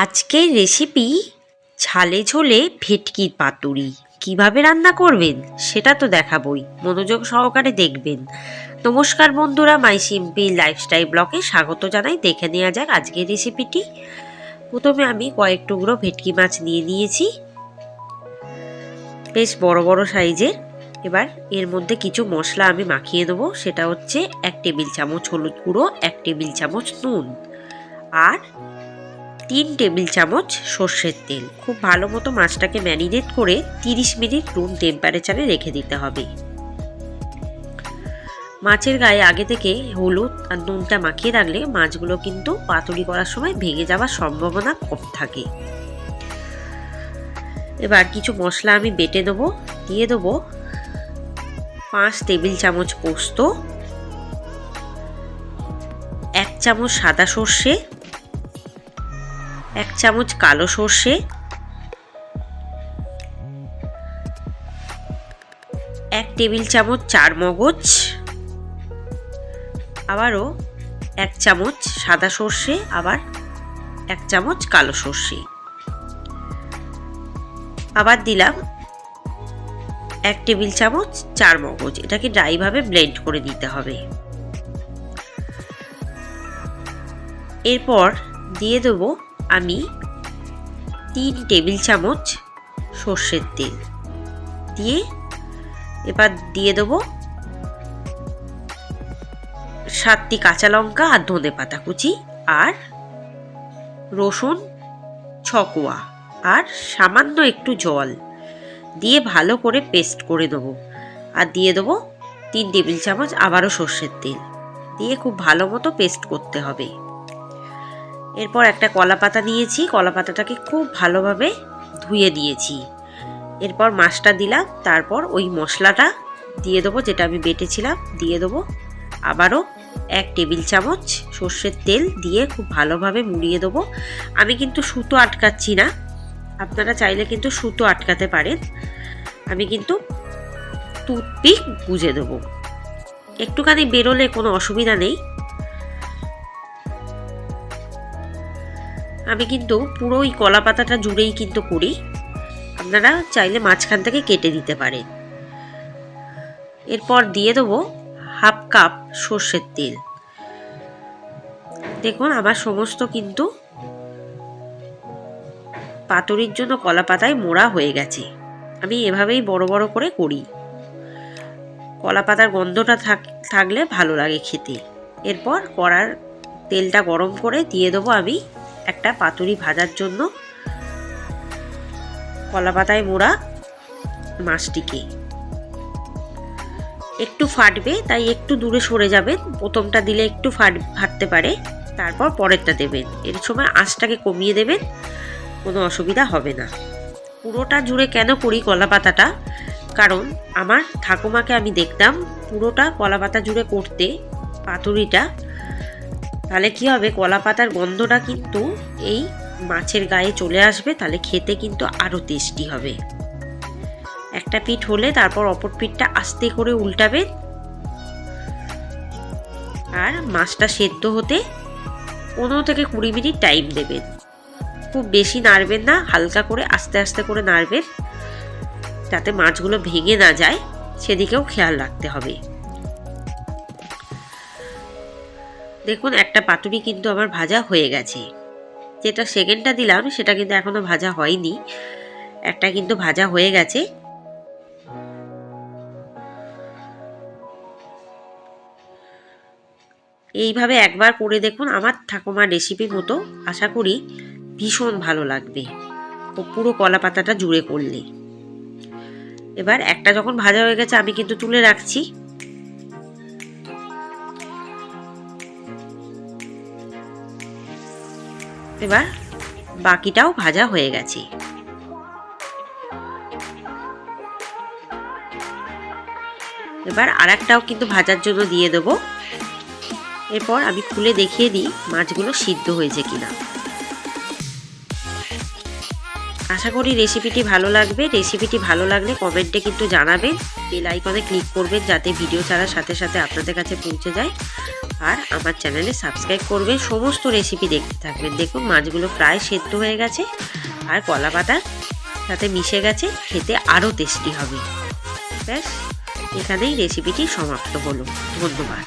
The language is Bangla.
আজকের রেসিপি ঝালে ঝোলে ভেটকির পাতুরি। কিভাবে রান্না করবেন সেটা তো দেখাবই, মনোযোগ সহকারে দেখবেন। নমস্কার বন্ধুরা, মাই সিম্পল লাইফস্টাইল ব্লগে স্বাগত জানাই। দেখে নেওয়া যাক আজকের রেসিপিটি। প্রথমে আমি কয়েক টুকরো ভেটকি মাছ নিয়ে নিয়েছি, বেশ বড় বড় সাইজের। এবার এর মধ্যে কিছু মশলা আমি মাখিয়ে দেবো। সেটা হচ্ছে 1 টেবিল চামচ হলুদ গুঁড়ো, 1 টেবিল চামচ নুন আর 3 টেবিল চামচ সর্ষের তেল। খুব ভালো মতো মাছটাকে ম্যারিনেট করে 30 মিনিট রুম টেম্পারেচারে রেখে দিতে হবে। মাছের গায়ে আগে থেকে হলুদ আর নুনটা মাখিয়ে রাখলে মাছগুলো কিন্তু পাতুরি করার সময় ভেঙে যাওয়ার সম্ভাবনা কম থাকে। এবার কিছু মশলা আমি বেটে দেবো। দিয়ে দেবো 5 টেবিল চামচ পোস্ত, 1 চামচ সাদা সর্ষে, 1 চামচ কালো সর্ষে, 1 টেবিল চামচ চার মগজ, আবারও 1 চামচ সাদা সর্ষে, আবার 1 চামচ কালো সর্ষে, আবার দিলাম 1 টেবিল চামচ চার মগজ। এটাকে ড্রাইভাবে ব্লেন্ড করে দিতে হবে। এরপর দিয়ে দেবো আমি 3 টেবিল চামচ সর্ষের তেল দিয়ে, এবার দিয়ে দেবো 7টি কাঁচা লঙ্কা আর ধনে পাতা কুচি আর রসুন 6 কোয়া আর সামান্য একটু জল দিয়ে ভালো করে পেস্ট করে দেবো। আর দিয়ে দেবো 3 টেবিল চামচ আবারও সর্ষের তেল দিয়ে খুব ভালো মতো পেস্ট করতে হবে। এরপর একটা কলা পাতা নিয়েছি, কলা পাতাটাকে খুব ভালোভাবে ধুয়ে দিয়েছি। এরপর মাছটা দিলাম, তারপর ওই মশলাটা দিয়ে দেবো যেটা আমি বেটেছিলাম, দিয়ে দেবো আবারও 1 টেবিল চামচ সর্ষের তেল দিয়ে খুব ভালোভাবে মুড়িয়ে দেবো। আমি কিন্তু সুতো আটকাচ্ছি না, আপনারা চাইলে কিন্তু সুতো আটকাতে পারেন। আমি কিন্তু টুথপিক গুঁজে দেবো, একটুখানি বেরোলে কোনো অসুবিধা নেই। আমি কিন্তু পুরো ওই কলা পাতাটা জুড়েই কিন্তু করি, আপনারা চাইলে মাঝখান থেকে কেটে দিতে পারেন। এরপর দিয়ে দেবো 1/2 কাপ সর্ষের তেল। দেখুন আমার সমস্ত কিন্তু পাতুরির জন্য কলা পাতায় মোড়া হয়ে গেছে। আমি এভাবেই বড় বড় করে করি, কলা পাতার গন্ধটা থাকলে ভালো লাগে খেতে। এরপর কড়ার তেলটা গরম করে দিয়ে দেবো আমি একটা পাতুরি ভাজার জন্য কলা পাতায় মোড়া মাছটিকে। একটু ফাটবে, তাই একটু দূরে সরে যাবেন। প্রথমটা দিলে একটু ফাটতে পারে, তারপর পরেরটা দেবেন। এর সময় আঁচটাকে কমিয়ে দেবেন, কোনো অসুবিধা হবে না। পুরোটা জুড়ে কেন করি কলা পাতাটা, কারণ আমার ঠাকুমাকে আমি দেখতাম পুরোটা কলা পাতা জুড়ে করতে পাতুরিটা। তাহলে কি হবে, কলা পাতার গন্ধটা কিন্তু এই মাছের গায়ে চলে আসবে, তাহলে খেতে কিন্তু আরও টেস্টি হবে। একটা পিঠ হলে তারপর অপর পিঠটা আস্তে করে উল্টাবেন আর মাছটা সেদ্ধ হতে 15 থেকে 20 মিনিট টাইম দেবেন। খুব বেশি নাড়বেন না, হালকা করে আস্তে আস্তে করে নাড়বেন যাতে মাছগুলো ভেঙে না যায়, সেদিকেও খেয়াল রাখতে হবে। দেখুন একটা পাতুরি কিন্তু আমার ভাজা হয়ে গেছে। যেটা সেকেন্ডটা দিলাম সেটা কিন্তু এখনো ভাজা হয়নি, একটা কিন্তু ভাজা হয়ে গেছে। এইভাবে একবার করে দেখুন আমার ঠাকুমার রেসিপি মতো, আশা করি ভীষণ ভালো লাগবে ও পুরো কলা পাতাটা জুড়ে করলে। এবার একটা যখন ভাজা হয়ে গেছে আমি কিন্তু তুলে রাখছি। এবার বাকিটাও ভাজা হয়ে গেছে। এবার আরেকটাও কিন্তু ভাজার জন্য দিয়ে দেবো। এরপর আমি খুলে দেখিয়ে দিই মাছগুলো সিদ্ধ হয়েছে কিনা। আশা করি রেসিপিটি ভালো লাগবে। রেসিপিটি ভালো লাগলে কমেন্টে কিন্তু জানাবেন, বেল আইকনে ক্লিক করবেন যাতে ভিডিও ছাড়ার সাথে সাথে আপনাদের কাছে পৌঁছে যায়। আর আমার চ্যানেলে সাবস্ক্রাইব করবেন, সমস্ত রেসিপি দেখতে থাকবেন। দেখুন মাছগুলো প্রায় সেদ্ধ হয়ে গেছে আর কলা পাতার সাথে মিশে গেছে, খেতে আরও টেস্টি হবে। ব্যাস, এখানেই রেসিপিটি সমাপ্ত হলো। ধন্যবাদ।